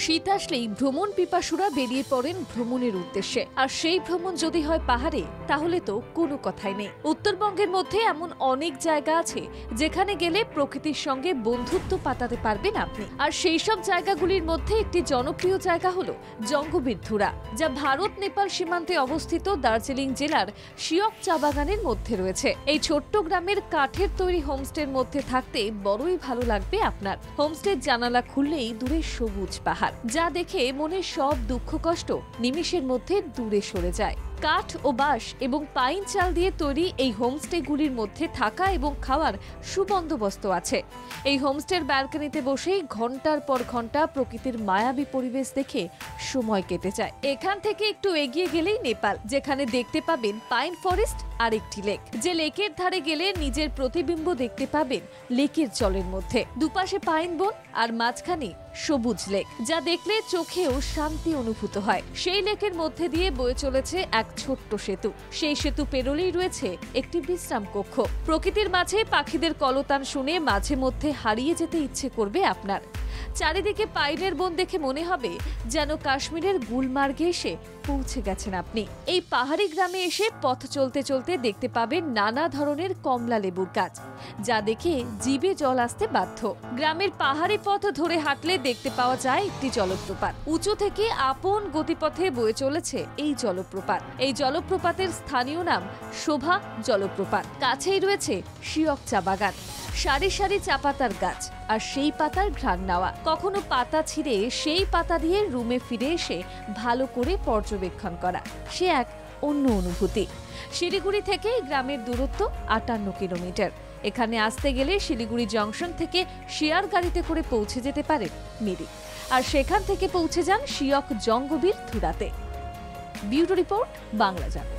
শীত আসলেই ভ্রমণ পিপাসুরা বেরিয়ে পড়েন ভ্রমণের উদ্দেশ্যে। আর সেই ভ্রমণ যদি হয় পাহাড়ে, তাহলে তো কোনো কথাই নেই। উত্তরবঙ্গের মধ্যে এমন অনেক জায়গা আছে যেখানে গেলে প্রকৃতির সঙ্গে বন্ধুত্ব পাতাতে পারবেন আপনি। আর সেই সব জায়গাগুলির মধ্যে একটি জনপ্রিয় জায়গা হলো জঙ্গবীরধুরা, যা ভারত নেপাল সীমান্তে অবস্থিত দার্জিলিং জেলার শিয়ক চা বাগানের মধ্যে রয়েছে। এই ছোট্ট গ্রামের কাঠের তৈরি হোমস্টের মধ্যে থাকতে বড়ই ভালো লাগবে আপনার। হোমস্টের জানালা খুললেই দূরে সবুজ পাহাড়, যা দেখে মনের সব দুঃখ কষ্ট নিমেষের মধ্যে দূরে সরে যায়। কাঠ ও বাঁশ এবং পাইন চাল দিয়ে তৈরি এই হোমস্টেগুলির মধ্যে থাকা এবং খাওয়ার সুবন্দোবস্ত আছে। এই হোমস্টের ব্যালকনিতে বসেই ঘন্টার পর ঘন্টা প্রকৃতির মায়াবী পরিবেশ দেখে সময় কেটে যায়। এখান থেকে একটু এগিয়ে গেলেই নেপাল, যেখানে দেখতে পাবেন পাইন ফরেস্ট আর একটি লেক। যে লেকের ধারে গেলে নিজের প্রতিবিম্ব দেখতে পাবেন লেকের জলের মধ্যে। দুপাশে পাইন বন আর মাঝখানে সবুজ লেক, যা দেখলে চোখেও শান্তি অনুভূত হয়। সেই লেকের মধ্যে দিয়ে বয়ে চলেছে এক ছোট্ট সেতু। সেই সেতু পেরোলেই রয়েছে একটি বিশ্রাম কক্ষ। প্রকৃতির মাঝে পাখিদের কলতান শুনে মাঝে মধ্যে হারিয়ে যেতে ইচ্ছে করবে আপনার। চারিদিকে পাইনের বন দেখে মনে হবে যেন কাশ্মীরের গুলমার্গে এসে পৌঁছে গেছেন আপনি। এই পাহাড়ি গ্রামে এসে পথ চলতে চলতে দেখতে পাবেন নানা ধরনের কমলা লেবুর গাছ, যা দেখে জিভে জল আসতে বাধ্য। গ্রামের পাহাড়ি পথ ধরে হাঁটলে দেখতে পাওয়া যায় একটি জলপ্রপাত। উঁচু থেকে আপন গতিপথে বয়ে চলেছে এই জলপ্রপাত। এই জলপ্রপাতের স্থানীয় নাম শোভা জলপ্রপাত। কাছেই রয়েছে শিয়ক চা বাগান, সারি সারি চা পাতার গাছ, আর সেই পাতার ঘ্রাণ নেওয়া। কখনো পাতা ছিঁড়ে সেই পাতা দিয়ে রুমে ফিরে এসে ভালো করে পর্যবেক্ষণ করা, সে এক অন্য অনুভূতি। শিলিগুড়ি থেকে গ্রামের দূরত্ব 58 কিলোমিটার। এখানে আসতে গেলে শিলিগুড়ি জংশন থেকে শেয়ার গাড়িতে করে পৌঁছে যেতে পারে মিরিক, আর সেখান থেকে পৌঁছে যান শিয়ক জঙ্গবীরধুরাতে। ব্যুরো রিপোর্ট, বাংলা জাগো।